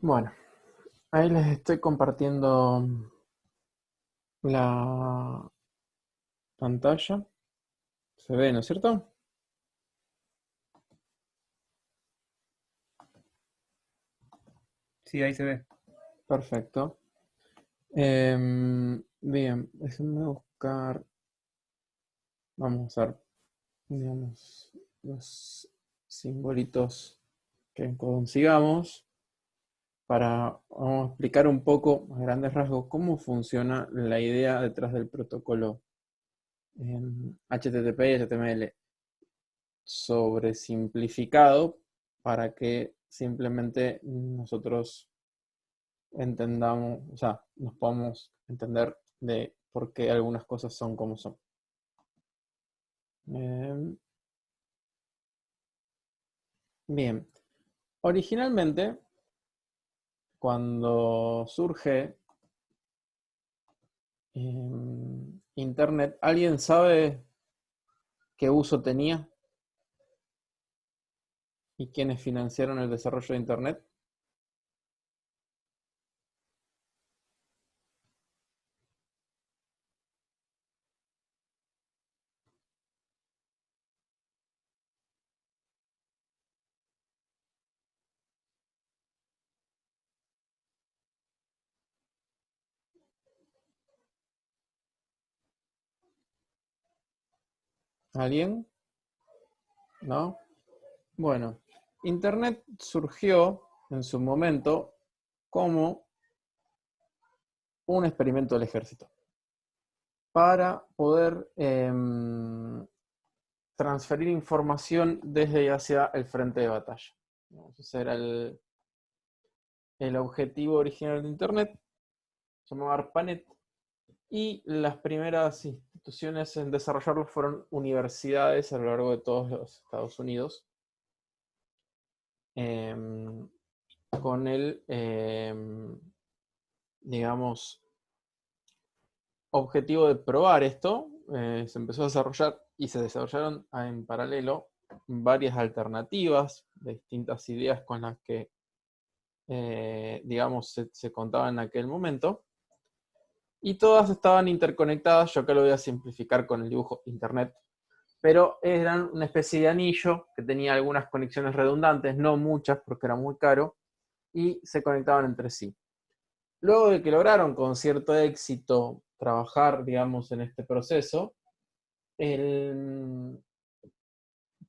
Bueno, ahí les estoy compartiendo la pantalla. Se ve, ¿no es cierto? Sí, ahí se ve. Perfecto. Bien, déjenme buscar. Vamos a usar, digamos, los simbolitos que consigamos para vamos a explicar un poco a grandes rasgos cómo funciona la idea detrás del protocolo HTTP y HTML sobresimplificado para que simplemente nosotros entendamos, o sea, nos podamos entender de por qué algunas cosas son como son. Eh, Bien, originalmente, cuando surge Internet, ¿alguien sabe qué uso tenía y quiénes financiaron el desarrollo de Internet? ¿Alguien? ¿No? Bueno, Internet surgió en su momento como un experimento del ejército para poder transferir información desde y hacia el frente de batalla. Ese era el objetivo original de Internet, se llamaba ARPANET, y las primeras instituciones en desarrollarlo fueron universidades a lo largo de todos los Estados Unidos, eh, con el, digamos, objetivo de probar esto. Se empezó a desarrollar y se desarrollaron en paralelo varias alternativas de distintas ideas con las que, digamos, se contaba en aquel momento. Y todas estaban interconectadas. Yo acá lo voy a simplificar con el dibujo Internet. Pero eran una especie de anillo que tenía algunas conexiones redundantes, no muchas porque era muy caro, y se conectaban entre sí. Luego de que lograron con cierto éxito trabajar, digamos, en este proceso, el,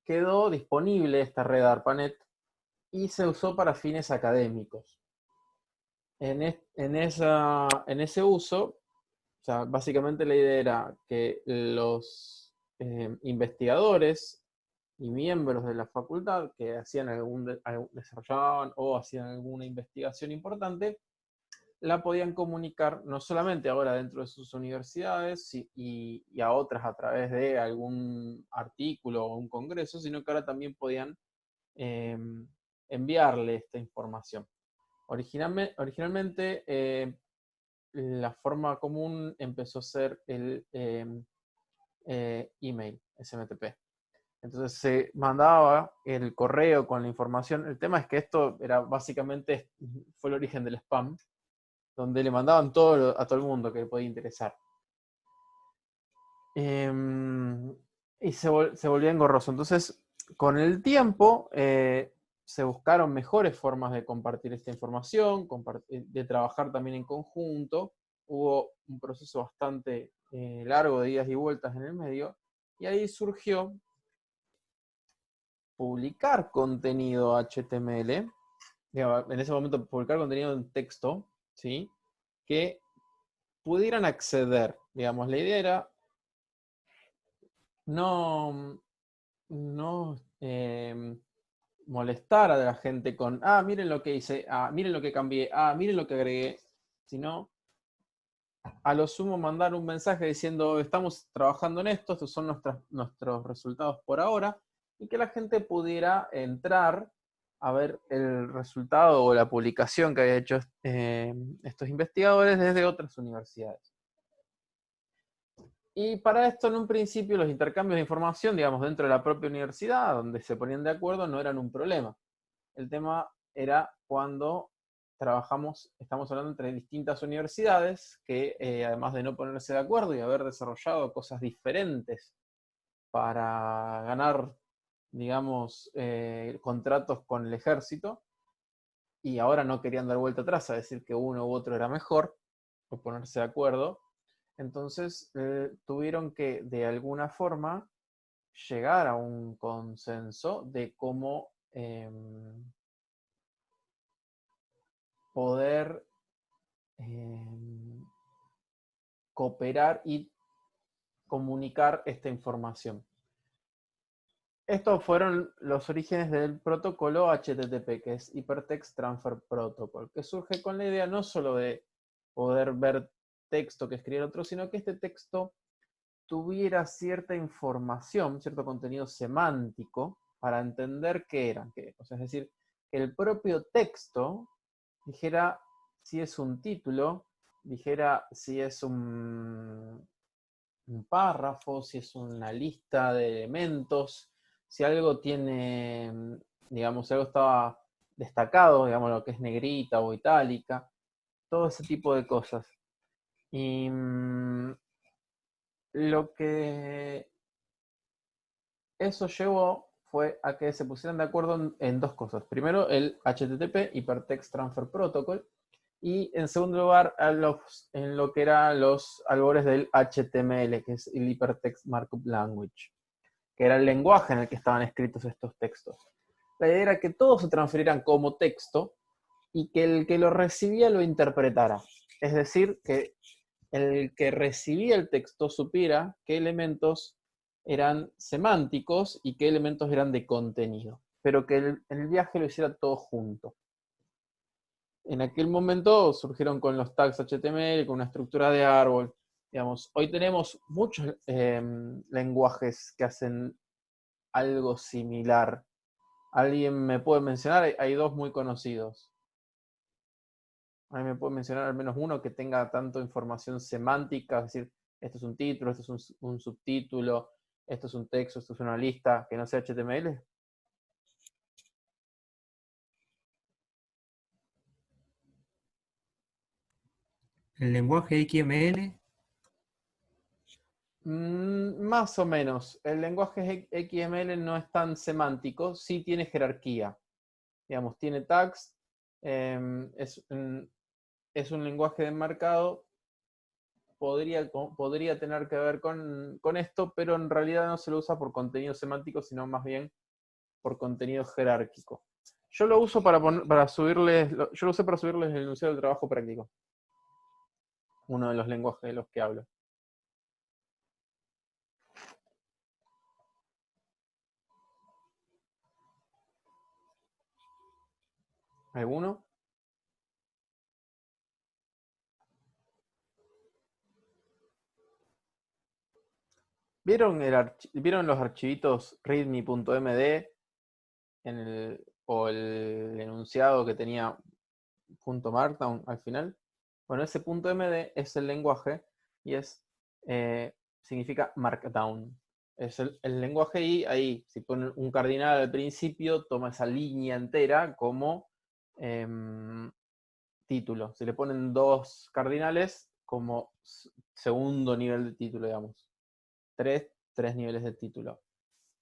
quedó disponible esta red ARPANET y se usó para fines académicos. En ese uso, o sea, básicamente la idea era que los investigadores y miembros de la facultad que hacían desarrollaban o hacían alguna investigación importante, la podían comunicar no solamente ahora dentro de sus universidades y a otras a través de algún artículo o un congreso, sino que ahora también podían eh, enviarle esta información. Originalmente la forma común empezó a ser el email, SMTP. Entonces se mandaba el correo con la información. El tema es que esto era básicamente, fue el origen del spam, donde le mandaban todo a todo el mundo que le podía interesar. Y se volvía engorroso. Entonces, con el tiempo, se buscaron mejores formas de compartir esta información, de trabajar también en conjunto. Hubo un proceso bastante largo de idas y vueltas en el medio, y ahí surgió publicar contenido HTML, digamos, en ese momento publicar contenido en texto, ¿sí? Que pudieran acceder. Digamos, la idea era no, no molestar a la gente con, miren lo que hice, miren lo que cambié, miren lo que agregué, sino a lo sumo mandar un mensaje diciendo, estamos trabajando en esto, estos son nuestros resultados por ahora, y que la gente pudiera entrar a ver el resultado o la publicación que había hecho estos investigadores desde otras universidades. Y para esto, en un principio, los intercambios de información, digamos, dentro de la propia universidad, donde se ponían de acuerdo, no eran un problema. El tema era cuando estamos hablando entre distintas universidades que además de no ponerse de acuerdo y haber desarrollado cosas diferentes para ganar, digamos, contratos con el ejército, y ahora no querían dar vuelta atrás a decir que uno u otro era mejor, o ponerse de acuerdo, entonces tuvieron que, de alguna forma, llegar a un consenso de cómo poder cooperar y comunicar esta información. Estos fueron los orígenes del protocolo HTTP, que es Hypertext Transfer Protocol, que surge con la idea no solo de poder ver texto que escribe el otro, sino que este texto tuviera cierta información, cierto contenido semántico, para entender qué eran. O sea, es decir, que el propio texto dijera si es un título, dijera si es un párrafo, si es una lista de elementos, si algo tiene, digamos, si algo estaba destacado, digamos, lo que es negrita o itálica, todo ese tipo de cosas. Y lo que eso llevó fue a que se pusieran de acuerdo en dos cosas. Primero, el HTTP, Hypertext Transfer Protocol, y en segundo lugar, en lo que eran los albores del HTML, que es el Hypertext Markup Language, que era el lenguaje en el que estaban escritos estos textos. La idea era que todos se transfirieran como texto y que el que lo recibía lo interpretara. Es decir, que el que recibía el texto supiera qué elementos eran semánticos y qué elementos eran de contenido, pero que el viaje lo hiciera todo junto. En aquel momento surgieron con los tags HTML, con una estructura de árbol. Digamos, hoy tenemos muchos lenguajes que hacen algo similar. ¿Alguien me puede mencionar? Hay dos muy conocidos. ¿Alguien me puede mencionar al menos uno que tenga tanto información semántica? Es decir, esto es un título, esto es un subtítulo, esto es un texto, esto es una lista, que no sea HTML. El lenguaje XML, Más o menos. El lenguaje XML no es tan semántico, sí tiene jerarquía. Digamos, tiene tags, es un lenguaje de marcado, podría tener que ver con esto, pero en realidad no se lo usa por contenido semántico, sino más bien por contenido jerárquico. Yo lo uso para subirles, yo lo usé para subirles el enunciado del trabajo práctico, uno de los lenguajes de los que hablo. ¿Alguno? ¿Vieron los archivitos readme.md o el enunciado que tenía .markdown al final? Bueno, ese .md es el lenguaje y significa markdown. Es el lenguaje y ahí, si ponen un cardinal al principio, toma esa línea entera como título. Si le ponen dos cardinales, como segundo nivel de título, digamos. Tres niveles de título.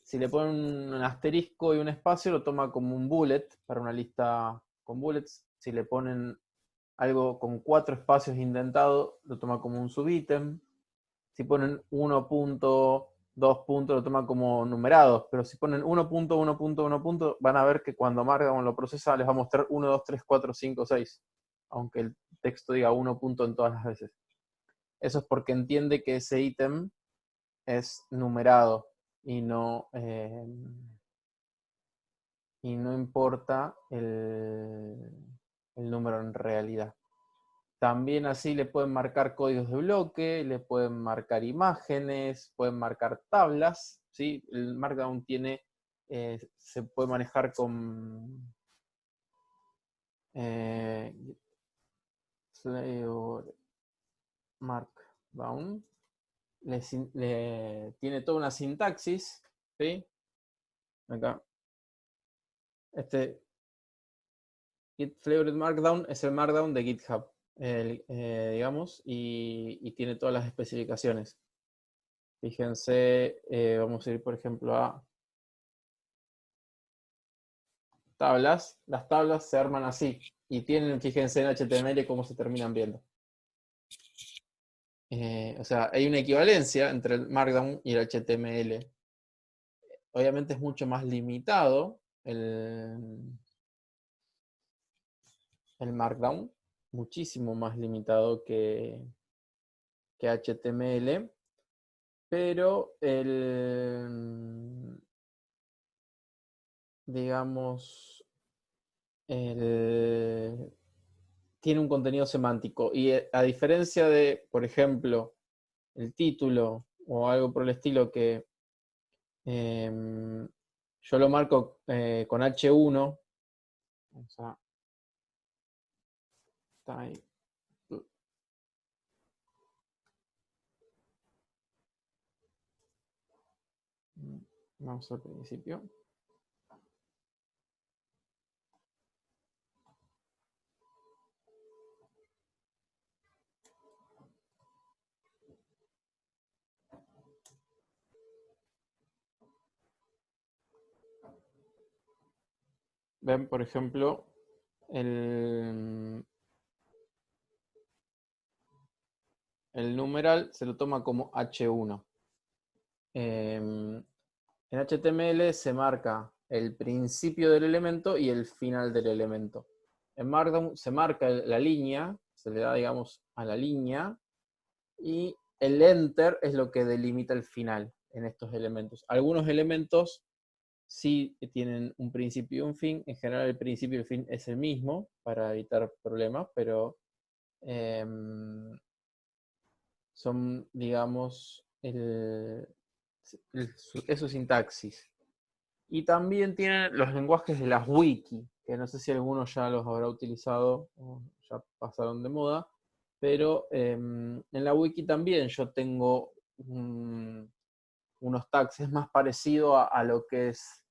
Si le ponen un asterisco y un espacio, lo toma como un bullet para una lista con bullets. Si le ponen algo con 4 espacios indentados, lo toma como un subítem. Si ponen 1.2 puntos, lo toma como numerados. Pero si ponen 1.1.1 van a ver que cuando Markdown lo procesa, les va a mostrar 1, 2, 3, 4, 5, 6. Aunque el texto diga 1 punto en todas las veces. Eso es porque entiende que ese ítem es numerado y no importa el número en realidad. También así le pueden marcar códigos de bloque, le pueden marcar imágenes, pueden marcar tablas. ¿Sí? El Markdown se puede manejar con Markdown. Tiene toda una sintaxis. ¿Sí? Acá. Este Git Flavored Markdown es el Markdown de GitHub, digamos, y tiene todas las especificaciones. Fíjense, vamos a ir, por ejemplo, a tablas. Las tablas se arman así y tienen, fíjense en HTML cómo se terminan viendo. O sea, hay una equivalencia entre el Markdown y el HTML. Obviamente es mucho más limitado el Markdown, muchísimo más limitado que HTML, pero digamos, tiene un contenido semántico. Y a diferencia de, por ejemplo, el título o algo por el estilo que yo lo marco con H1, o sea, está ahí. Vamos al principio. Ven, por ejemplo, el numeral se lo toma como H1. En HTML se marca el principio del elemento y el final del elemento. En Markdown se marca la línea, se le da, digamos, a la línea, y el enter es lo que delimita el final en estos elementos. Algunos elementos sí tienen un principio y un fin. En general el principio y el fin es el mismo para evitar problemas, pero son, digamos, es su sintaxis. Y también tienen los lenguajes de las wiki, que no sé si alguno ya los habrá utilizado o ya pasaron de moda, pero en la wiki también yo tengo unos tags, es más parecido a lo que es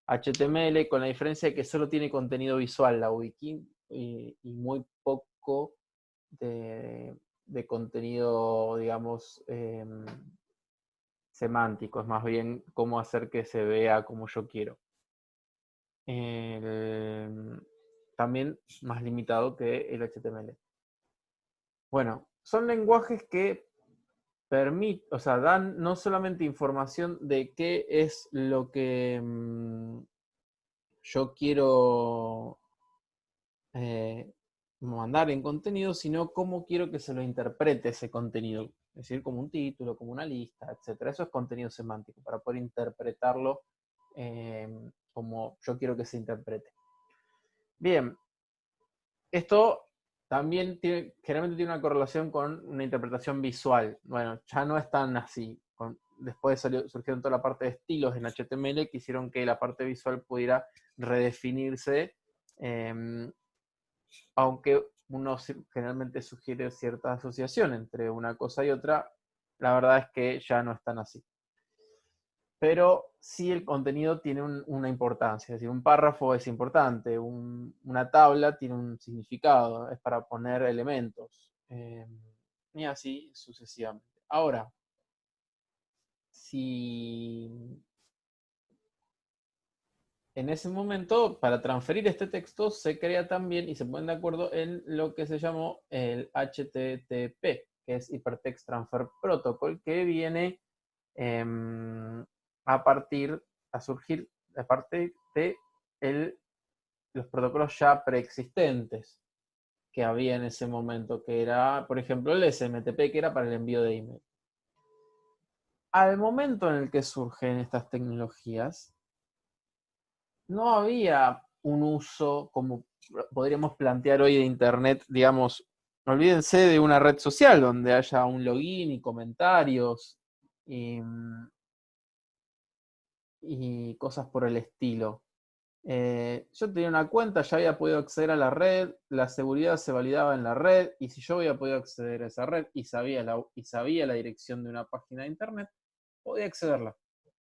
HTML, con la diferencia de que solo tiene contenido visual la wiki y muy poco de contenido, digamos, semántico, es más bien cómo hacer que se vea como yo quiero. También más limitado que el HTML. Bueno, son lenguajes que o sea, dan no solamente información de qué es lo que yo quiero mandar en contenido, sino cómo quiero que se lo interprete ese contenido. Es decir, como un título, como una lista, etc. Eso es contenido semántico, para poder interpretarlo como yo quiero que se interprete. Bien, esto también generalmente tiene una correlación con una interpretación visual. Bueno, ya no es tan así. Después surgieron toda la parte de estilos en HTML que hicieron que la parte visual pudiera redefinirse, aunque uno generalmente sugiere cierta asociación entre una cosa y otra, la verdad es que ya no es tan así. Pero sí el contenido tiene una importancia, es decir, un párrafo es importante, una tabla tiene un significado, es para poner elementos, y así sucesivamente. Ahora, si en ese momento, para transferir este texto, se crea también y se ponen de acuerdo en lo que se llamó el HTTP, que es Hypertext Transfer Protocol, que viene a surgir a partir de los protocolos ya preexistentes que había en ese momento, que era, por ejemplo, el SMTP, que era para el envío de email. Al momento en el que surgen estas tecnologías, no había un uso como podríamos plantear hoy de Internet, digamos, olvídense de una red social donde haya un login y comentarios y cosas por el estilo. Yo tenía una cuenta, ya había podido acceder a la red, la seguridad se validaba en la red, y si yo había podido acceder a esa red y sabía la dirección de una página de internet, podía accederla.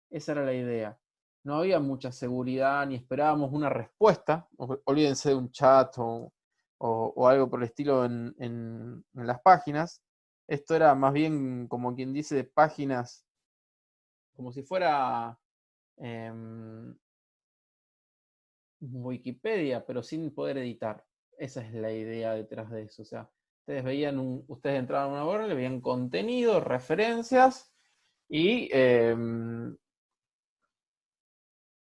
Esa era la idea. no había mucha seguridad ni esperábamos una respuesta. Olvídense de un chat o algo por el estilo en las páginas. Esto era más bien, como quien dice, de páginas, como si fuera Wikipedia, pero sin poder editar. Esa es la idea detrás de eso. O sea, ustedes entraban a una web, le veían contenido, referencias y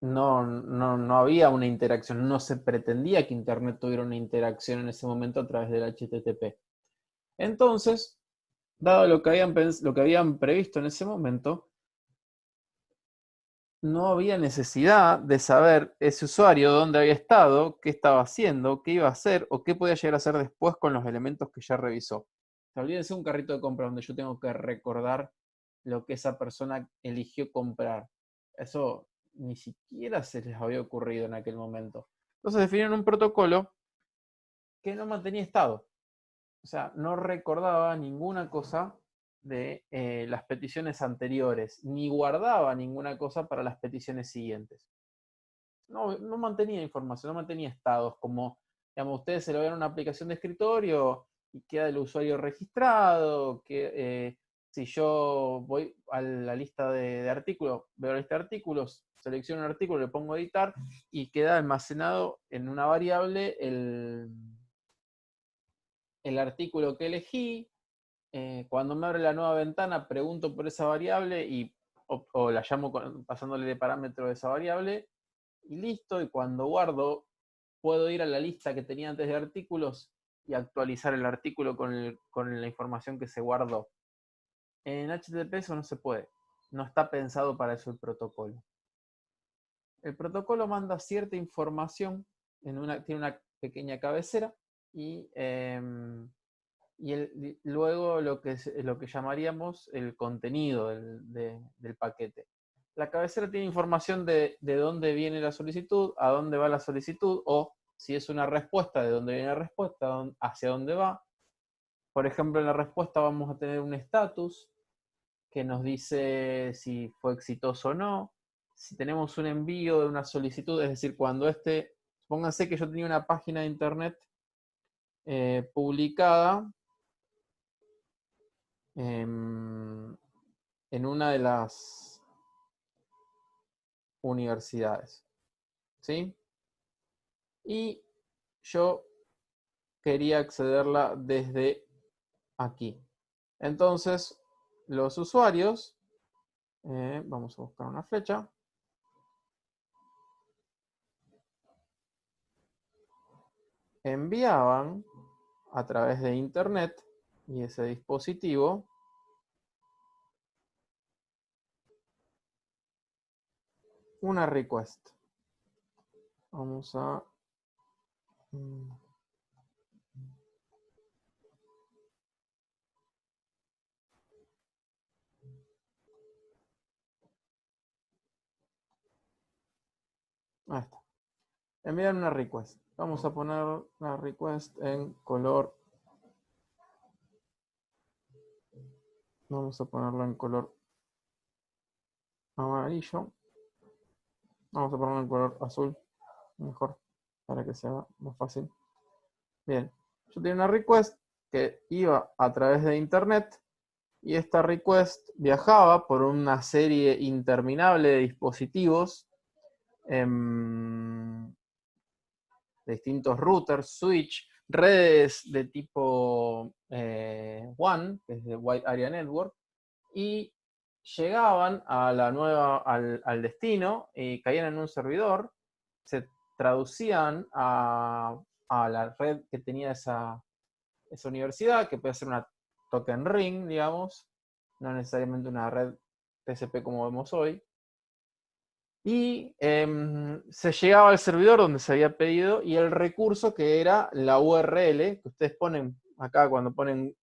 no había una interacción, no se pretendía que Internet tuviera una interacción en ese momento a través del HTTP. Entonces, dado lo que habían previsto en ese momento, no había necesidad de saber ese usuario dónde había estado, qué estaba haciendo, qué iba a hacer o qué podía llegar a hacer después con los elementos que ya revisó. Olvídense un carrito de compra donde yo tengo que recordar lo que esa persona eligió comprar. Eso ni siquiera se les había ocurrido en aquel momento. Entonces definieron un protocolo que no mantenía estado. O sea, no recordaba ninguna cosa de las peticiones anteriores, ni guardaba ninguna cosa para las peticiones siguientes. No mantenía información, no mantenía estados, como, digamos, ustedes se lo ven en una aplicación de escritorio y queda el usuario registrado, que si yo voy a la lista de artículos, veo la lista de artículos, selecciono un artículo, le pongo editar y queda almacenado en una variable el artículo que elegí. Cuando me abre la nueva ventana, pregunto por esa variable o la llamo pasándole de parámetro de esa variable y listo. Y cuando guardo, puedo ir a la lista que tenía antes de artículos y actualizar el artículo con la información que se guardó. En HTTP eso no se puede. No está pensado para eso el protocolo. El protocolo manda cierta información, tiene una pequeña cabecera y luego lo que llamaríamos el contenido del paquete. La cabecera tiene información de dónde viene la solicitud, a dónde va la solicitud, o si es una respuesta, de dónde viene la respuesta, hacia dónde va. Por ejemplo, en la respuesta vamos a tener un estatus que nos dice si fue exitoso o no. Si tenemos un envío de una solicitud, es decir, cuando pónganse que yo tenía una página de internet publicada en una de las universidades, ¿sí? Y yo quería accederla desde aquí. Entonces, los usuarios, vamos a buscar una flecha, enviaban a través de internet y ese dispositivo una request. Vamos a... Ahí está. Enviar una request. Vamos a poner la request en color. Vamos a ponerlo en color amarillo. Vamos a ponerlo en color azul. Mejor. Para que sea más fácil. Bien. Yo tenía una request que iba a través de internet. Y esta request viajaba por una serie interminable de dispositivos. De distintos routers, switch, redes de tipo WAN, que es de Wide Area Network, y llegaban al destino y caían en un servidor, se traducían a la red que tenía esa universidad, que puede ser una token ring, digamos, no necesariamente una red TCP como vemos hoy, y se llegaba al servidor donde se había pedido y el recurso que era la URL que ustedes ponen acá cuando ponen,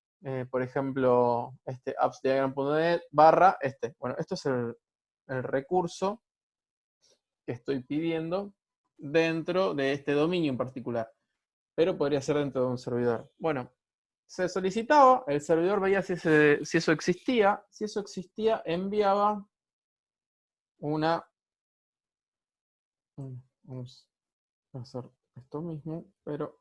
por ejemplo, appsdiagram.net /. Bueno, esto es el recurso que estoy pidiendo dentro de este dominio en particular, pero podría ser dentro de un servidor. Bueno, se solicitaba, el servidor veía si eso existía, si eso existía enviaba una Vamos a hacer esto mismo, pero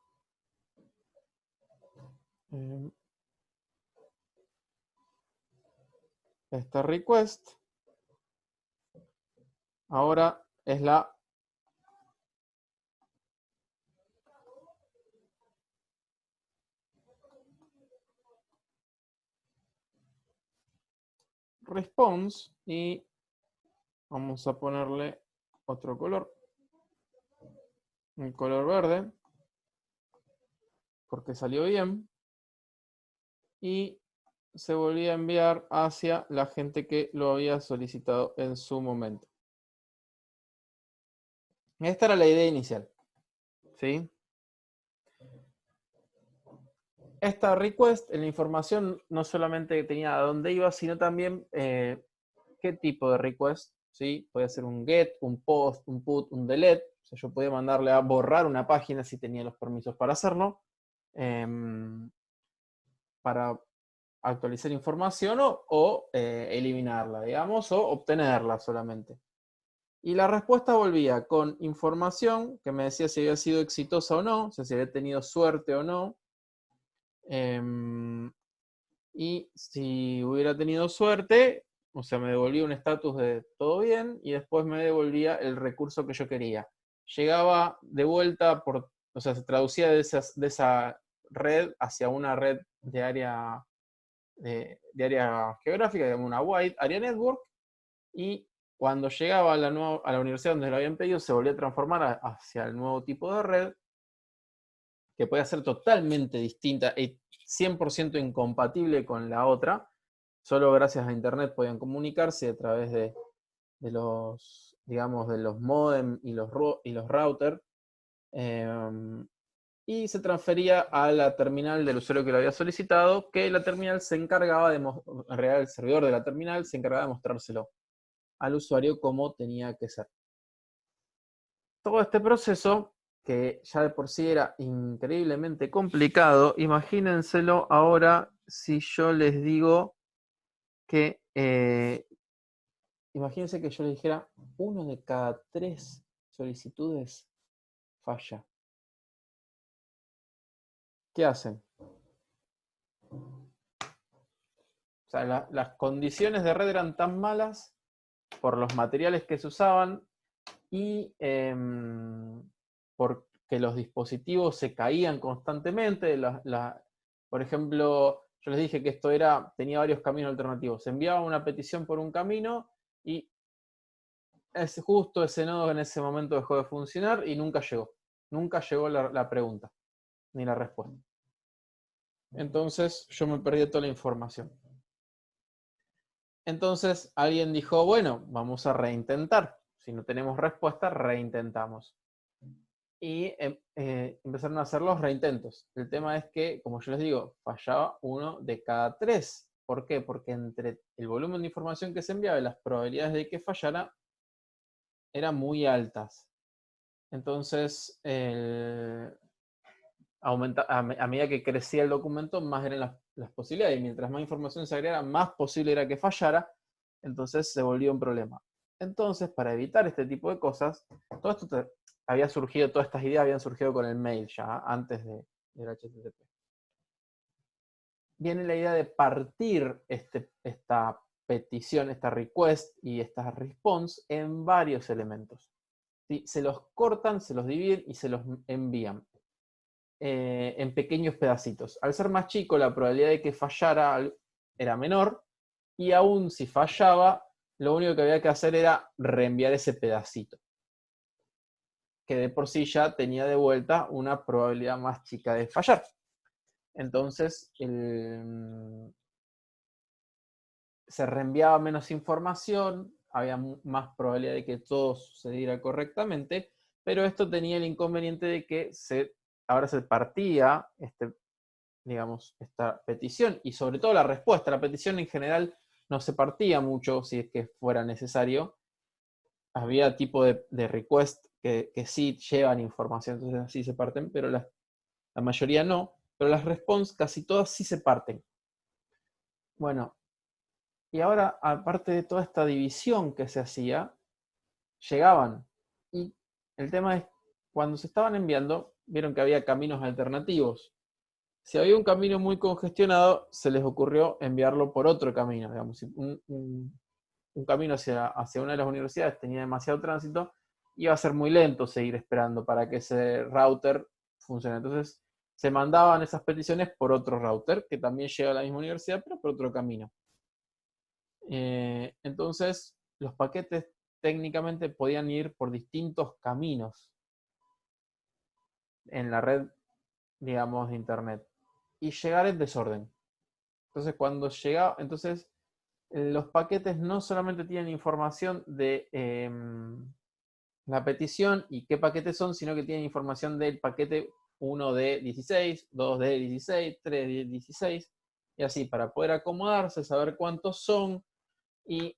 esta request ahora es la response y vamos a ponerle otro color, el color verde, porque salió bien, y se volvía a enviar hacia la gente que lo había solicitado en su momento. Esta era la idea inicial, ¿sí? Esta request, en la información no solamente tenía a dónde iba, sino también qué tipo de request, ¿sí? Podía ser un get, un post, un put, un delete. O sea, yo podía mandarle a borrar una página si tenía los permisos para hacerlo, para actualizar información o eliminarla, digamos, o obtenerla solamente. Y la respuesta volvía con información que me decía si había sido exitosa o no, o sea, si había tenido suerte o no. Y si hubiera tenido suerte, o sea, me devolvía un estatus de todo bien y después me devolvía el recurso que yo quería. Llegaba de vuelta o sea, se traducía de esa red hacia una red de área, de área geográfica, digamos una wide area network, y cuando llegaba a la universidad donde lo habían pedido, se volvía a transformar hacia el nuevo tipo de red, que puede ser totalmente distinta y 100% incompatible con la otra. Solo gracias a internet podían comunicarse a través de los, digamos, de los modem y los routers. Y se transfería a la terminal del usuario que lo había solicitado, que la terminal se encargaba en realidad el servidor de la terminal se encargaba de mostrárselo al usuario como tenía que ser. Todo este proceso, que ya de por sí era increíblemente complicado, imagínenselo ahora si yo les digo que, imagínense que yo les dijera, 1 de cada 3 solicitudes falla. ¿Qué hacen? O sea, las condiciones de red eran tan malas por los materiales que se usaban y porque los dispositivos se caían constantemente. Por ejemplo, yo les dije que esto tenía varios caminos alternativos. Se enviaba una petición por un camino y justo ese nodo en ese momento dejó de funcionar y nunca llegó. Nunca llegó la pregunta ni la respuesta. Entonces yo me perdí toda la información. Entonces alguien dijo, bueno, vamos a reintentar. Si no tenemos respuesta, reintentamos. Y empezaron a hacer los reintentos. El tema es que, como yo les digo, fallaba 1 de cada 3. ¿Por qué? Porque entre el volumen de información que se enviaba y las probabilidades de que fallara eran muy altas. Entonces, a medida que crecía el documento, más eran las posibilidades. Y mientras más información se agregara, más posible era que fallara. Entonces se volvió un problema. Entonces, para evitar este tipo de cosas, todo esto había surgido, todas estas ideas habían surgido con el mail ya, antes del HTTP. Viene la idea de partir esta petición, esta request y esta response en varios elementos. ¿Sí? Se los cortan, se los dividen y se los envían en pequeños pedacitos. Al ser más chico, la probabilidad de que fallara era menor, y aún si fallaba, lo único que había que hacer era reenviar ese pedacito, que de por sí ya tenía de vuelta una probabilidad más chica de fallar. Entonces, se reenviaba menos información, había más probabilidad de que todo sucediera correctamente, pero esto tenía el inconveniente de que ahora se partía digamos, esta petición y sobre todo la respuesta. La petición en general no se partía mucho si es que fuera necesario. Había tipo de request que sí llevan información, entonces así se parten, pero la mayoría no. Pero las response casi todas sí se parten. Bueno, y ahora, aparte de toda esta división que se hacía, llegaban y El tema es, cuando se estaban enviando, vieron que había caminos alternativos. Si había un camino muy congestionado, se les ocurrió enviarlo por otro camino. Digamos, si un camino hacia una de las universidades tenía demasiado tránsito, iba a ser muy lento seguir esperando para que ese router funcione. Entonces, se mandaban esas peticiones por otro router, que también llega a la misma universidad, pero por otro camino. Entonces, los paquetes técnicamente podían ir por distintos caminos en la red, digamos, de Internet y llegar en desorden. Entonces, cuando llega, entonces los paquetes no solamente tienen información de la petición y qué paquetes son, sino que tienen información del paquete 1 de 16, 2 de 16, 3 de 16, y así, para poder acomodarse, saber cuántos son y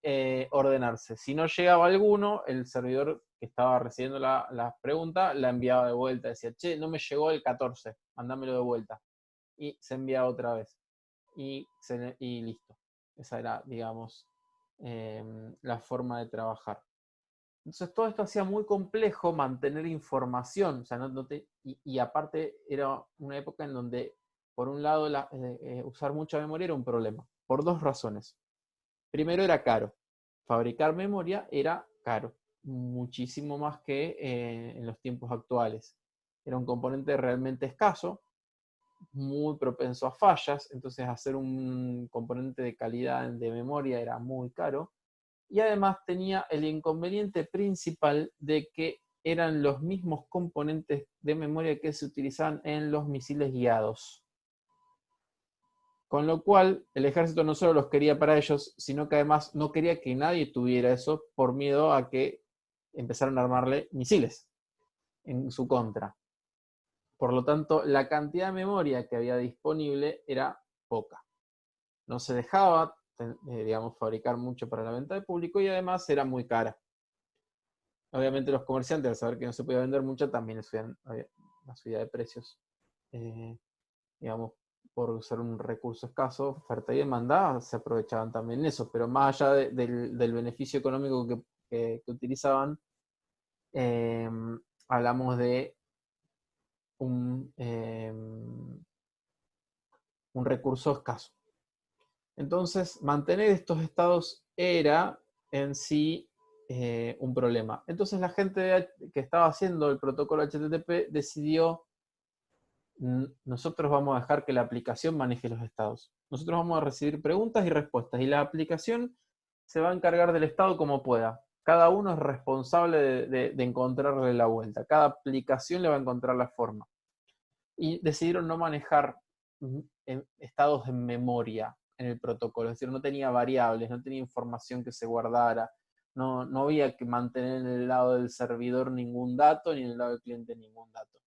ordenarse. Si no llegaba alguno, el servidor que estaba recibiendo la pregunta la enviaba de vuelta, decía, che, no me llegó el 14, mándamelo de vuelta. Y se enviaba otra vez. Y listo. Esa era, digamos, la forma de trabajar. Entonces todo esto hacía muy complejo mantener información, o sea, y aparte era una época en donde, por un lado, usar mucha memoria era un problema, por dos razones. Primero, era caro. Fabricar memoria era caro, muchísimo más que en los tiempos actuales. Era un componente realmente escaso, muy propenso a fallas, entonces hacer un componente de calidad de memoria era muy caro. Y además tenía el inconveniente principal de que eran los mismos componentes de memoria que se utilizaban en los misiles guiados. Con lo cual, el ejército no solo los quería para ellos, sino que además no quería que nadie tuviera eso por miedo a que empezaran a armarle misiles en su contra. Por lo tanto, la cantidad de memoria que había disponible era poca. No se dejaba, digamos, fabricar mucho para la venta de público y además era muy cara. Obviamente los comerciantes, al saber que no se podía vender mucho, también le subían la subida de precios. Digamos, por ser un recurso escaso, oferta y demanda, se aprovechaban también eso. Pero más allá del beneficio económico que utilizaban, eh, hablamos de un, eh, un recurso escaso. Entonces, mantener estos estados era en sí un problema. Entonces, la gente que estaba haciendo el protocolo HTTP decidió, nosotros vamos a dejar que la aplicación maneje los estados. Nosotros vamos a recibir preguntas y respuestas y la aplicación se va a encargar del estado como pueda. Cada uno es responsable de encontrarle la vuelta. Cada aplicación le va a encontrar la forma. Y decidieron no manejar estados en memoria en el protocolo, es decir, no tenía variables, no tenía información que se guardara, no había que mantener en el lado del servidor ningún dato, ni en el lado del cliente ningún dato.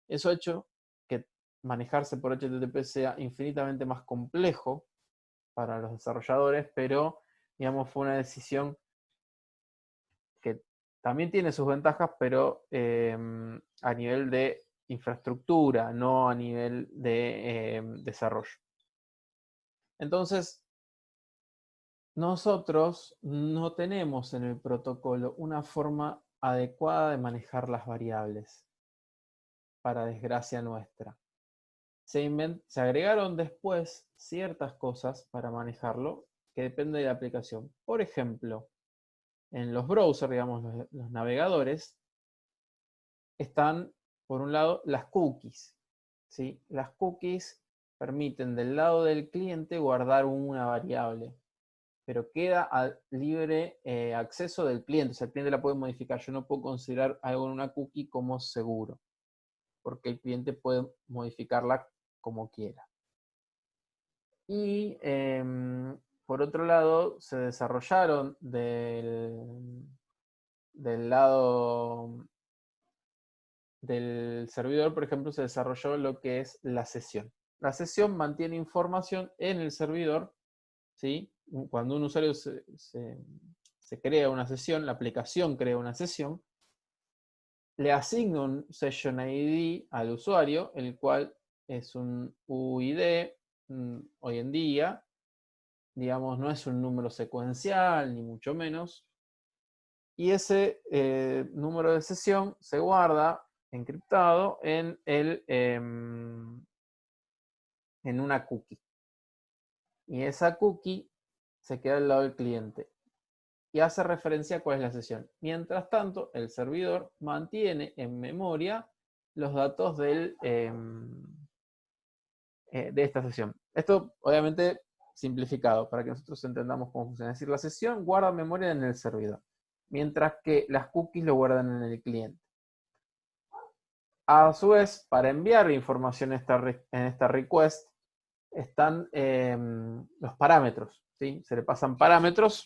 Eso ha hecho que manejarse por HTTP sea infinitamente más complejo para los desarrolladores, pero digamos fue una decisión que también tiene sus ventajas, pero a nivel de infraestructura, no a nivel de desarrollo. Entonces, nosotros no tenemos en el protocolo una forma adecuada de manejar las variables, para desgracia nuestra. Se agregaron después ciertas cosas para manejarlo que depende de la aplicación. Por ejemplo, en los browsers, digamos, los navegadores, están, por un lado, las cookies. ¿Sí? Las cookies permiten del lado del cliente guardar una variable, pero queda a libre acceso del cliente. O sea, el cliente la puede modificar. Yo no puedo considerar algo en una cookie como seguro, porque el cliente puede modificarla como quiera. Y por otro lado, se desarrollaron del lado del servidor, por ejemplo, se desarrolló lo que es la sesión. La sesión mantiene información en el servidor, ¿sí? Cuando un usuario se crea una sesión, la aplicación crea una sesión, le asigna un Session ID al usuario, el cual es un UID hoy en día, digamos, no es un número secuencial, ni mucho menos, y ese número de sesión se guarda encriptado en una cookie. Y esa cookie se queda al lado del cliente y hace referencia a cuál es la sesión. Mientras tanto, el servidor mantiene en memoria los datos de esta sesión. Esto, obviamente, simplificado para que nosotros entendamos cómo funciona. Es decir, la sesión guarda memoria en el servidor, mientras que las cookies lo guardan en el cliente. A su vez, para enviar información en esta request, están los parámetros, ¿sí? Se le pasan parámetros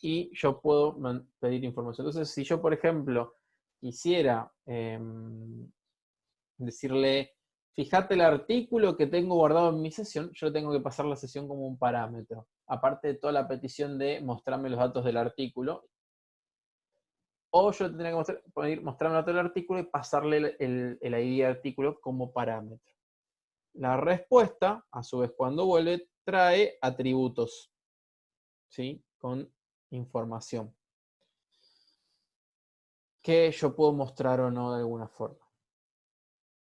y yo puedo pedir información. Entonces, si yo, por ejemplo, quisiera decirle, fíjate el artículo que tengo guardado en mi sesión, yo tengo que pasar la sesión como un parámetro. Aparte de toda la petición de mostrarme los datos del artículo. O yo tendría que mostrarme los datos del artículo y pasarle el ID de artículo como parámetro. La respuesta, a su vez, cuando vuelve, trae atributos, ¿sí? Con información que yo puedo mostrar o no de alguna forma.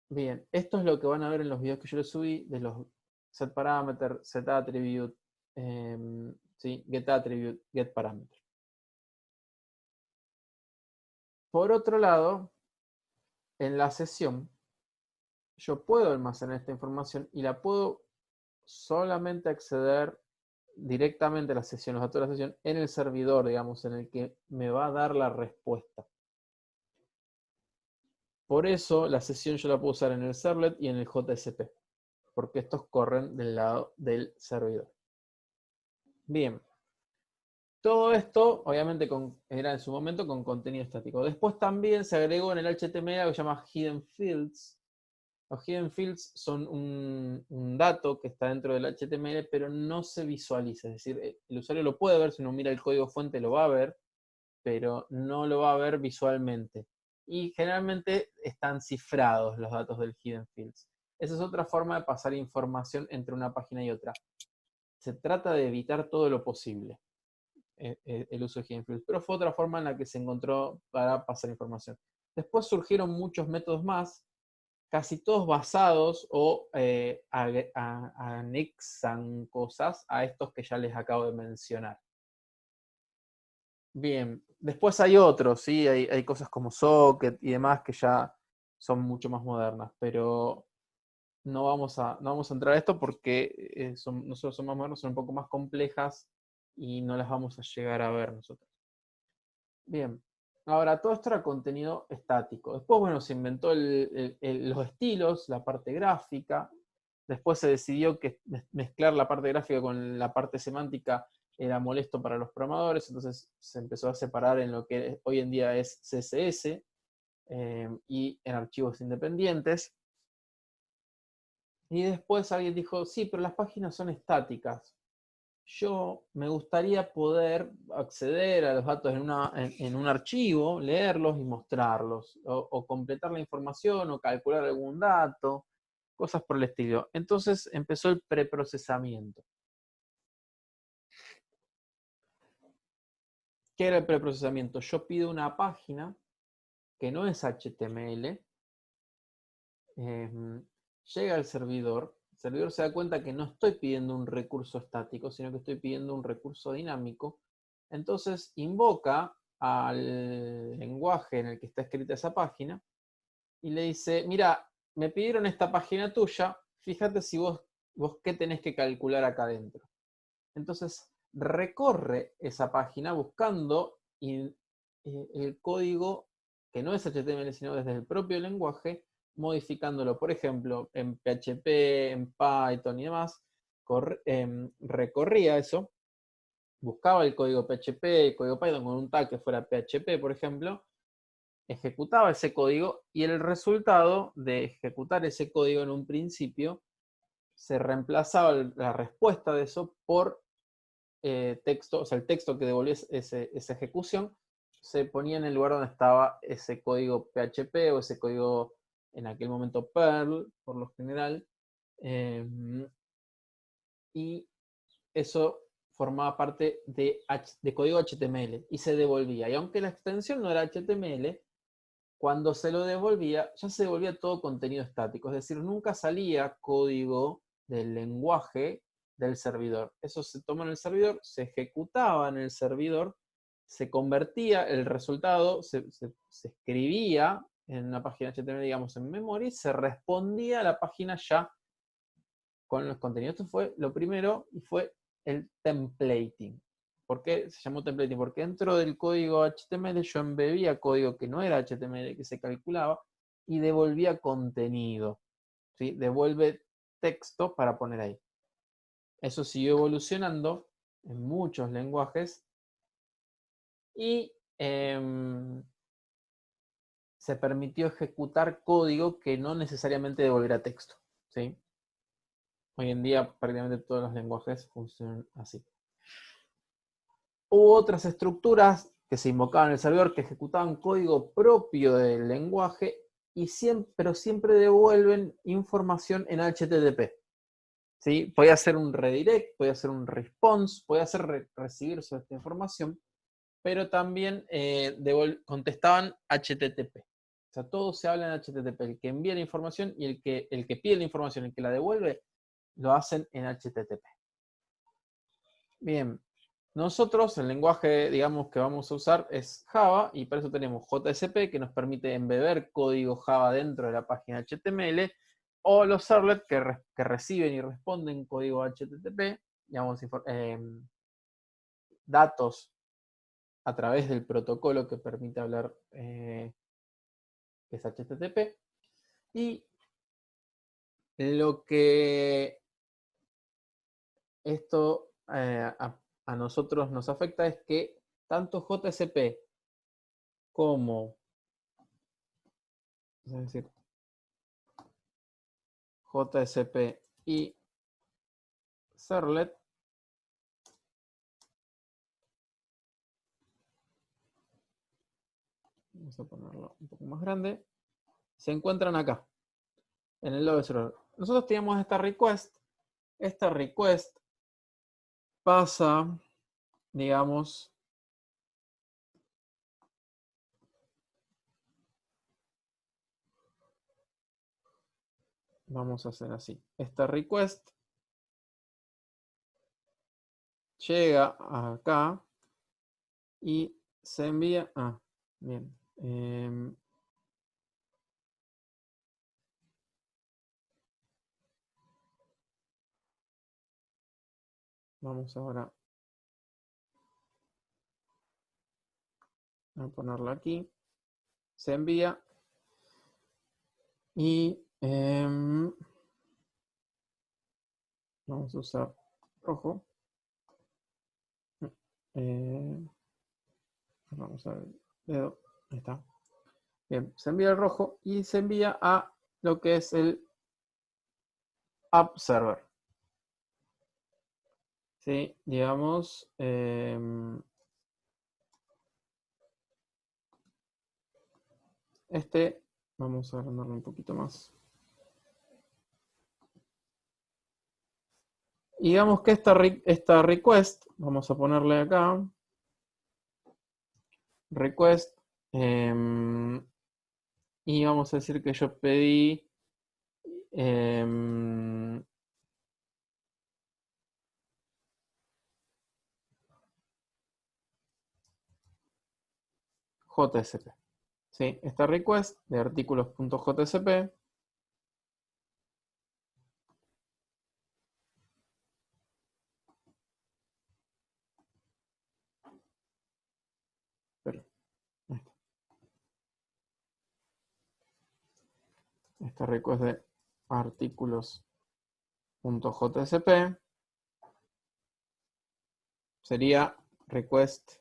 Bien, esto es lo que van a ver en los videos que yo les subí de los set parameter, set attribute, ¿sí? Get attribute, get parameter. Por otro lado, en la sesión, yo puedo almacenar esta información y la puedo solamente acceder directamente a la sesión, los datos de la sesión, en el servidor, digamos, en el que me va a dar la respuesta. Por eso la sesión yo la puedo usar en el servlet y en el JSP, porque estos corren del lado del servidor. Bien, todo esto obviamente era en su momento con contenido estático. Después también se agregó en el HTML algo que se llama Hidden Fields. Los Hidden Fields son un dato que está dentro del HTML, pero no se visualiza. Es decir, el usuario lo puede ver, si uno mira el código fuente lo va a ver, pero no lo va a ver visualmente. Y generalmente están cifrados los datos del Hidden Fields. Esa es otra forma de pasar información entre una página y otra. Se trata de evitar todo lo posible el uso de Hidden Fields, pero fue otra forma en la que se encontró para pasar información. Después surgieron muchos métodos más, casi todos basados o anexan cosas a estos que ya les acabo de mencionar. Bien, después hay otros, ¿sí? Hay cosas como Socket y demás que ya son mucho más modernas, pero no vamos a entrar a esto porque nosotros somos más modernos, son un poco más complejas y no las vamos a llegar a ver nosotros. Bien, ahora todo esto era contenido estático. Después, bueno, se inventó los estilos, la parte gráfica. Después se decidió que mezclar la parte gráfica con la parte semántica era molesto para los programadores, entonces se empezó a separar en lo que hoy en día es CSS y en archivos independientes. Y después alguien dijo, sí, pero las páginas son estáticas. Yo me gustaría poder acceder a los datos en un archivo, leerlos y mostrarlos, o completar la información, o calcular algún dato, cosas por el estilo. Entonces empezó el preprocesamiento. ¿Qué era el preprocesamiento? Yo pido una página que no es HTML, llega al servidor, el servidor se da cuenta que no estoy pidiendo un recurso estático, sino que estoy pidiendo un recurso dinámico, entonces invoca al lenguaje en el que está escrita esa página y le dice, mira, me pidieron esta página tuya, fíjate si vos qué tenés que calcular acá adentro. Entonces recorre esa página buscando el código que no es HTML, sino desde el propio lenguaje, modificándolo, por ejemplo, en PHP, en Python y demás, recorría eso, buscaba el código PHP, el código Python con un tag que fuera PHP, por ejemplo, ejecutaba ese código y el resultado de ejecutar ese código en un principio se reemplazaba la respuesta de eso por texto, o sea, el texto que devolvía esa ejecución se ponía en el lugar donde estaba ese código PHP o ese código en aquel momento Perl, por lo general, y eso formaba parte de código HTML y se devolvía. Y aunque la extensión no era HTML, cuando se lo devolvía, ya se devolvía todo contenido estático. Es decir, nunca salía código del lenguaje del servidor. Eso se toma en el servidor, se ejecutaba en el servidor, se convertía el resultado, se escribía en una página HTML, digamos, en memoria, y se respondía a la página ya con los contenidos. Esto fue lo primero y fue el templating. ¿Por qué se llamó templating? Porque dentro del código HTML yo embebía código que no era HTML, que se calculaba, y devolvía contenido. ¿Sí? Devuelve texto para poner ahí. Eso siguió evolucionando en muchos lenguajes y se permitió ejecutar código que no necesariamente devolviera texto. ¿Sí? Hoy en día prácticamente todos los lenguajes funcionan así. Hubo otras estructuras que se invocaban en el servidor que ejecutaban código propio del lenguaje, pero siempre devuelven información en HTTP. ¿Sí? Podía ser un redirect, podía ser un response, podía ser recibir sobre esta información, pero también contestaban HTTP. O sea, todo se habla en HTTP. El que envía la información y el que pide la información, el que la devuelve, lo hacen en HTTP. Bien, nosotros el lenguaje, digamos, que vamos a usar es Java, y para eso tenemos JSP, que nos permite embeber código Java dentro de la página HTML, o los servlets que reciben y responden código HTTP, digamos, datos a través del protocolo que permite hablar, que es HTTP. Y lo que esto a nosotros nos afecta es que tanto JSP como, es decir, JSP y servlet vamos a ponerlo un poco más grande, se encuentran acá en el log server. Nosotros teníamos esta request pasa, digamos, vamos a hacer así, esta request llega acá y se envía, bien, vamos ahora a ponerlo aquí, se envía y vamos a usar rojo, vamos a ver el dedo, ahí está. Bien, se envía el rojo y se envía a lo que es el app server. ¿Sí? Digamos, vamos a agrandarlo un poquito más. Y digamos que esta request, vamos a ponerle acá, request, y vamos a decir que yo pedí JSP. ¿Sí? Esta request de artículos.jsp esta request de artículos.jsp sería request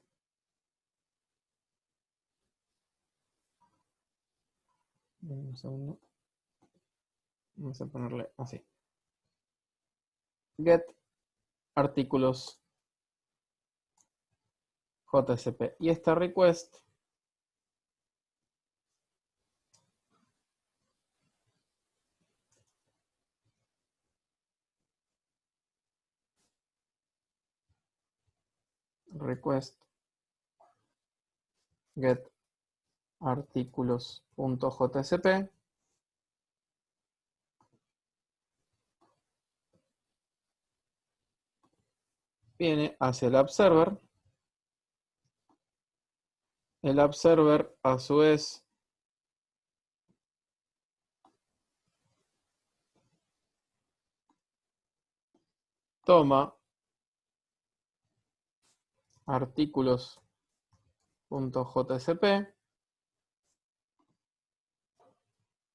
un segundo, vamos a ponerle así, get artículos JSP, y esta request request get artículos.jsp. Viene hacia el app server. El app server a su vez toma artículos.jsp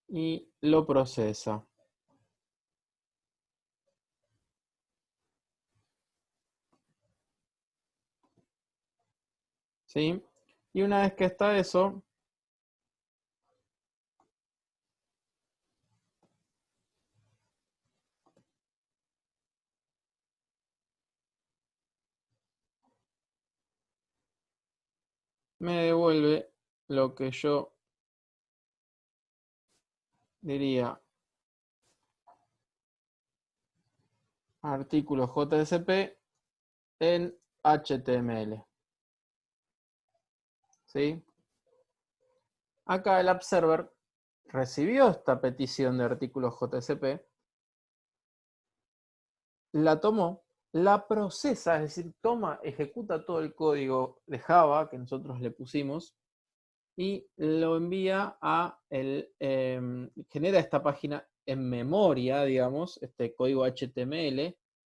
y lo procesa. ¿Sí? Y una vez que está eso, me devuelve lo que yo diría artículos JSP en HTML. ¿Sí? Acá el App Server recibió esta petición de artículos JSP, la tomó, la procesa, es decir, toma, ejecuta todo el código de Java que nosotros le pusimos y lo envía a genera esta página en memoria, digamos, este código HTML,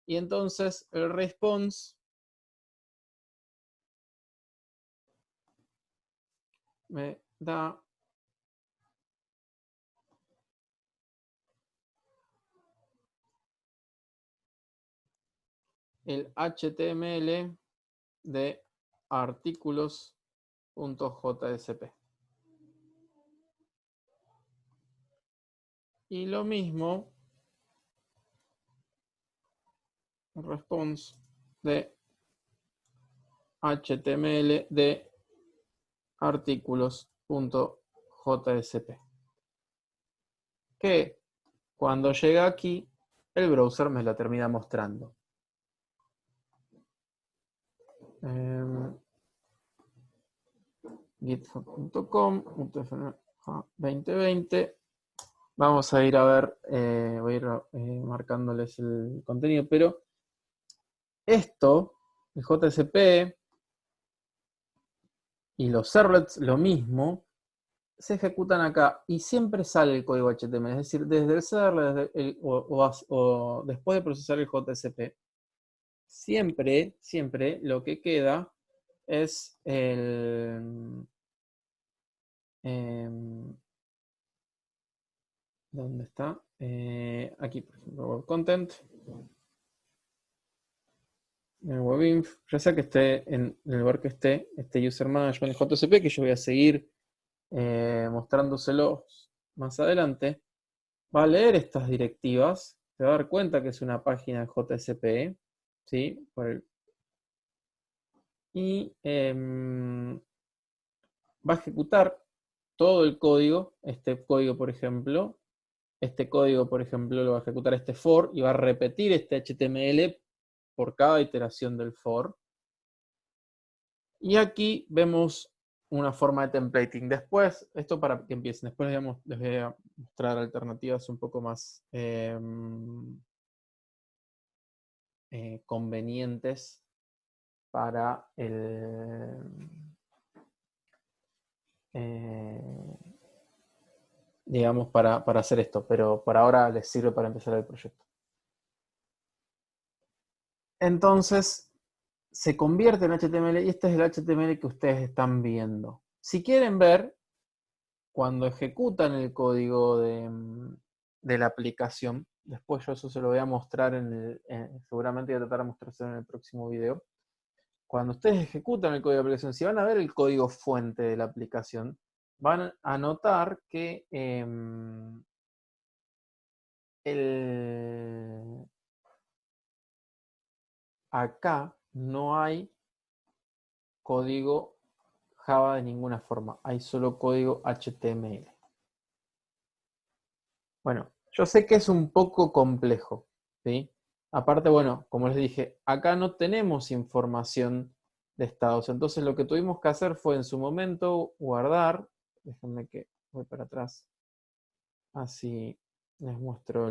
y entonces el response me da el HTML de artículos.jsp. Y lo mismo, response de HTML de artículos.jsp. Que cuando llega aquí, el browser me la termina mostrando. github.com, UTF 2020. Vamos a ir a ver, voy a ir marcándoles el contenido, pero esto, el JSP y los servlets, lo mismo, se ejecutan acá y siempre sale el código HTML, es decir, desde el server o después de procesar el JSP, siempre lo que queda es el... ¿dónde está? Aquí, por ejemplo, Web Content. En WebInf, ya sea que esté en el lugar que esté, este User Management JSP, que yo voy a seguir mostrándoselos más adelante, va a leer estas directivas, se va a dar cuenta que es una página de JSP, ¿sí? Y va a ejecutar todo el código, este código, por ejemplo, lo va a ejecutar este for y va a repetir este HTML por cada iteración del for. Y aquí vemos una forma de templating. Después, esto para que empiecen, después les voy a mostrar alternativas un poco más convenientes para digamos, para hacer esto, pero por ahora les sirve para empezar el proyecto. Entonces, se convierte en HTML y este es el HTML que ustedes están viendo. Si quieren ver, cuando ejecutan el código de la aplicación, después yo eso se lo voy a mostrar seguramente voy a tratar de mostrárselo en el próximo video. Cuando ustedes ejecutan el código de la aplicación, si van a ver el código fuente de la aplicación, van a notar que acá no hay código Java de ninguna forma, hay solo código HTML. Bueno, yo sé que es un poco complejo, ¿sí? Aparte, bueno, como les dije, acá no tenemos información de estados. Entonces lo que tuvimos que hacer fue en su momento guardar, déjenme que voy para atrás, así les muestro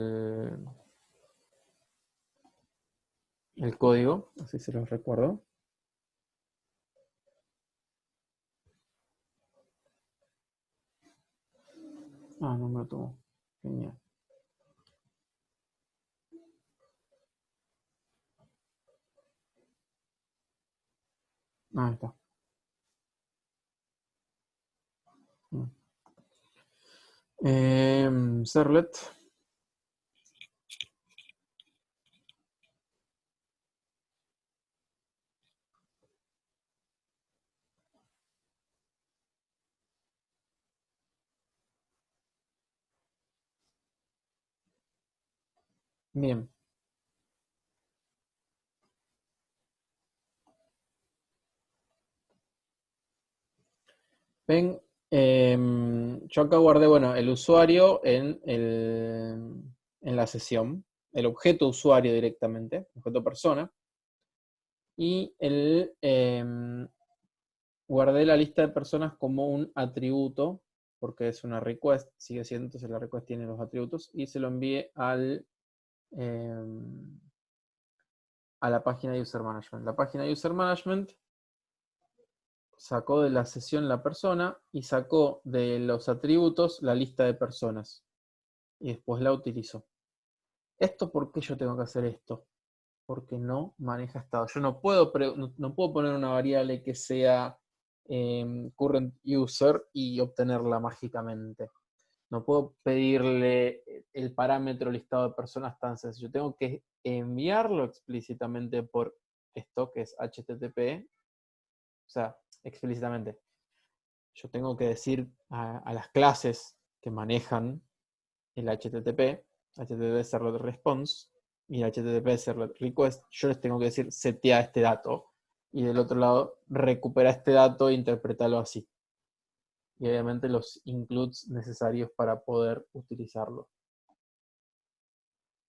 el código, así se los recuerdo. Ah, no me lo tomo. Genial. Ahí está. Serlet. Bien. Ven, yo acá guardé, bueno, el usuario en la sesión, el objeto usuario directamente, objeto persona, y guardé la lista de personas como un atributo, porque es una request, sigue siendo, entonces la request tiene los atributos, y se lo envié a la página de User Management. La página de User Management sacó de la sesión la persona y sacó de los atributos la lista de personas. Y después la utilizó. ¿Esto por qué yo tengo que hacer esto? Porque no maneja estado. Yo no puedo poner una variable que sea current user y obtenerla mágicamente. No puedo pedirle el parámetro listado de personas tan sencillo. Tengo que enviarlo explícitamente por esto que es HTTP. O sea, explícitamente. Yo tengo que decir a las clases que manejan el HTTP Servlet Response y el HTTP Servlet Request, yo les tengo que decir setea este dato y del otro lado recupera este dato e interpretalo así. Y obviamente los includes necesarios para poder utilizarlo.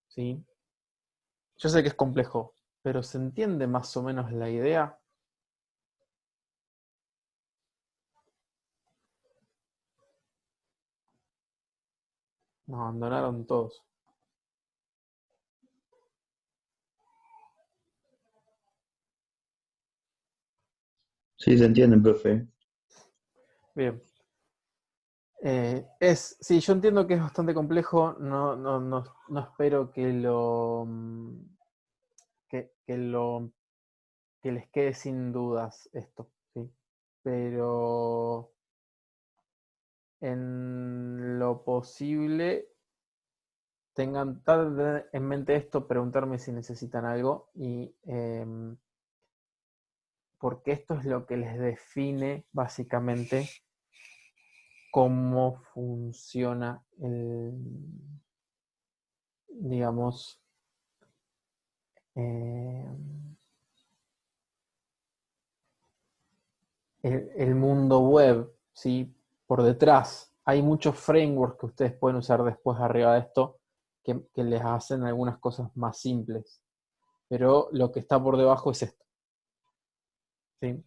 ¿Sí? Yo sé que es complejo, pero ¿se entiende más o menos la idea? Nos abandonaron todos. Sí, se entiende, profe. Bien. Sí, yo entiendo que es bastante complejo, no espero que les quede sin dudas esto, ¿sí? Pero en lo posible tengan en mente esto, preguntarme si necesitan algo y porque esto es lo que les define básicamente cómo funciona digamos, eh, el mundo web, ¿sí? Por detrás. Hay muchos frameworks que ustedes pueden usar después arriba de esto que les hacen algunas cosas más simples. Pero lo que está por debajo es esto. ¿Sí?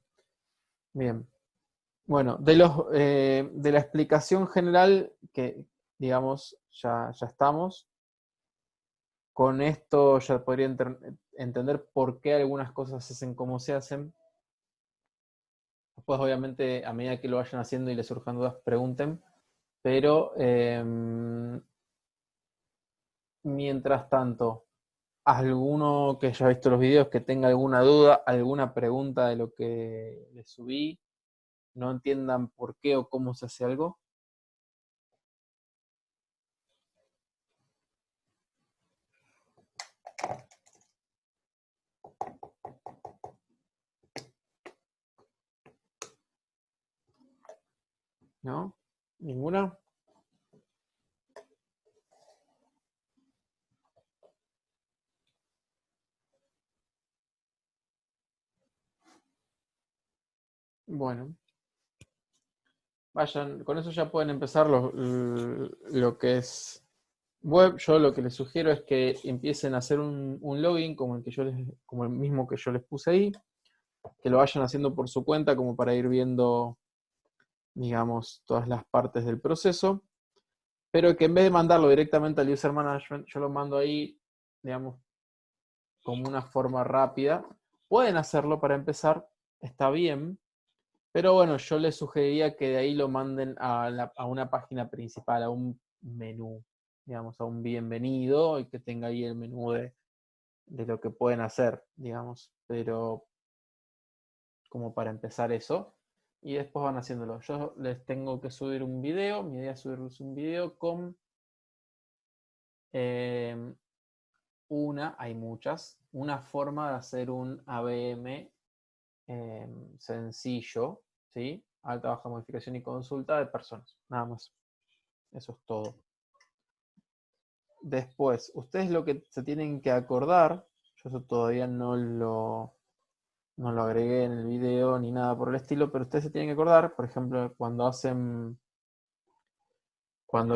Bien. Bueno, de la explicación general, que digamos, ya estamos. Con esto ya podría entender por qué algunas cosas se hacen como se hacen. Después, obviamente, a medida que lo vayan haciendo y les surjan dudas, pregunten. Pero mientras tanto, alguno que haya visto los videos que tenga alguna duda, alguna pregunta de lo que les subí, no entiendan por qué o cómo se hace algo. ¿No? ¿Ninguna? Bueno, vayan, con eso ya pueden empezar lo que es web. Yo lo que les sugiero es que empiecen a hacer un login como el mismo que yo les puse ahí. que lo vayan haciendo por su cuenta como para ir viendo, digamos, todas las partes del proceso, pero que en vez de mandarlo directamente al User Management, yo lo mando ahí, digamos, como una forma rápida. Pueden hacerlo para empezar, está bien, pero bueno, yo les sugeriría que de ahí lo manden a una página principal, a un menú, digamos, a un bienvenido y que tenga ahí el menú de lo que pueden hacer, digamos, pero como para empezar eso. Y después van haciéndolo. Yo les tengo que subir un video, mi idea es subirles un video con hay muchas, una forma de hacer un ABM sencillo, ¿sí? Alta, baja, modificación y consulta de personas, nada más. Eso es todo. Después, ustedes lo que se tienen que acordar, yo eso todavía no lo agregué en el video ni nada por el estilo, pero ustedes se tienen que acordar, por ejemplo, cuando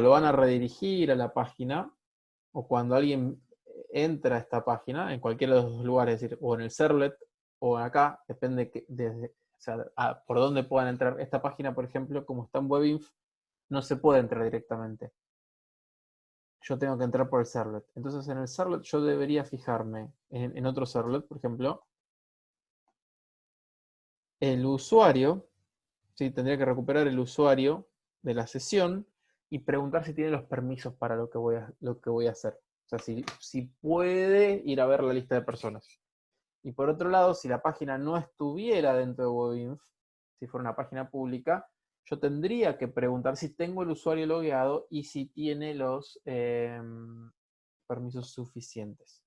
lo van a redirigir a la página, o cuando alguien entra a esta página, en cualquiera de los dos lugares, es decir, o en el servlet o acá, depende o sea, por dónde puedan entrar. Esta página, por ejemplo, como está en WebInf, no se puede entrar directamente. Yo tengo que entrar por el servlet. Entonces en el servlet yo debería fijarme en otro servlet, por ejemplo, el usuario, ¿sí? Tendría que recuperar el usuario de la sesión y preguntar si tiene los permisos para lo que voy a hacer. O sea, si puede ir a ver la lista de personas. Y por otro lado, si la página no estuviera dentro de WebInf, si fuera una página pública, yo tendría que preguntar si tengo el usuario logueado y si tiene los permisos suficientes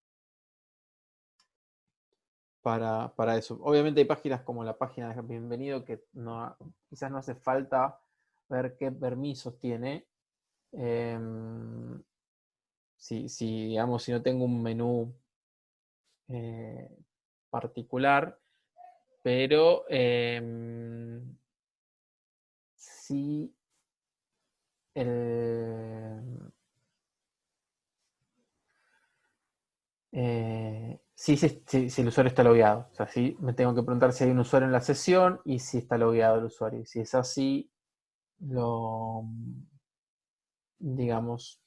para eso. Obviamente hay páginas como la página de Bienvenido que quizás no hace falta ver qué permisos tiene. Digamos, si no tengo un menú particular, pero si el, si el usuario está logueado. O sea, sí me tengo que preguntar si hay un usuario en la sesión y si está logueado el usuario. Y si es así, digamos,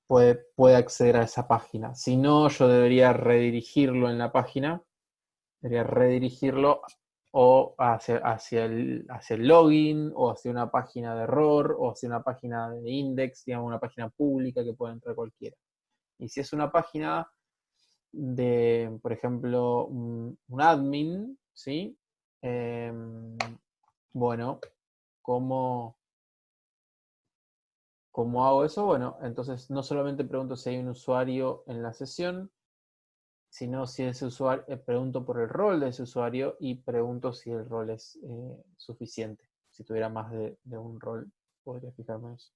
puede acceder a esa página. Si no, yo debería redirigirlo en la página. Debería redirigirlo o hacia el login, o hacia una página de error, o hacia una página de index, digamos, una página pública que pueda entrar cualquiera. Y si es una página de, por ejemplo, un admin, ¿sí? Bueno, ¿cómo hago eso? Bueno, entonces no solamente pregunto si hay un usuario en la sesión, sino si ese usuario, pregunto por el rol de ese usuario y pregunto si el rol es suficiente. Si tuviera más de un rol, podría fijarme en eso.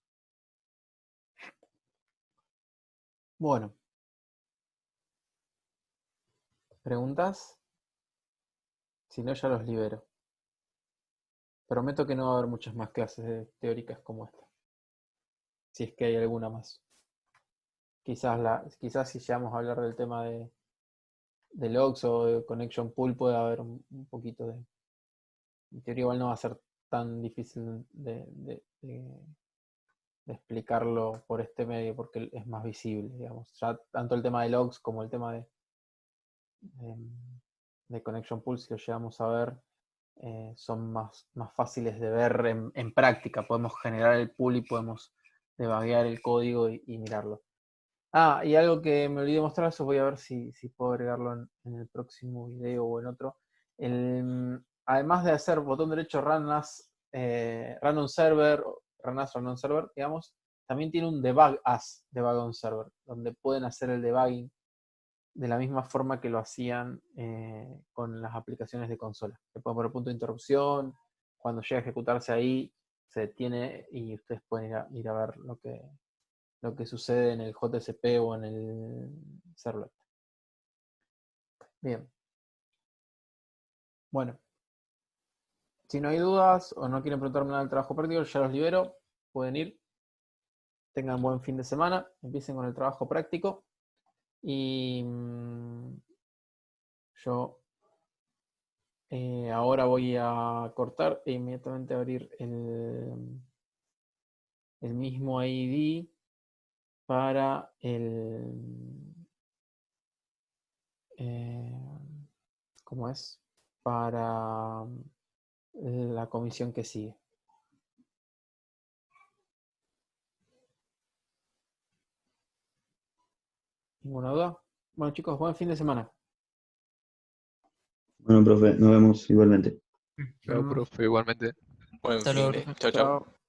Bueno, ¿preguntas? Si no, ya los libero. Prometo que no va a haber muchas más clases teóricas como esta. Si es que hay alguna más. Quizás si llegamos a hablar del tema de logs o de connection pool puede haber un poquito de... En teoría igual no va a ser tan difícil de explicarlo por este medio porque es más visible, digamos. Ya tanto el tema de logs como el tema de connection pool, si lo llegamos a ver, son más fáciles de ver en práctica. Podemos generar el pool y podemos debuguear el código y mirarlo. Ah, y algo que me olvidé mostrar, eso voy a ver si puedo agregarlo en el próximo video o en otro. Además de hacer botón derecho run as run on server, digamos, también tiene un debug on server, donde pueden hacer el debugging de la misma forma que lo hacían con las aplicaciones de consola. Le pueden poner punto de interrupción, cuando llega a ejecutarse ahí, se detiene y ustedes pueden ir a ver lo que sucede en el JSP o en el servlet. Bien. Bueno. Si no hay dudas o no quieren preguntarme nada del trabajo práctico, ya los libero. Pueden ir. Tengan buen fin de semana. Empiecen con el trabajo práctico. Y yo Ahora voy a cortar e inmediatamente abrir el mismo ID para ¿cómo es? Para la comisión que sigue. ¿Ninguna duda? Bueno, chicos, buen fin de semana. Bueno, profe, nos vemos igualmente. Chao, profe, igualmente. Buen Hasta luego, fin de. profe. Chao, chao. Chao.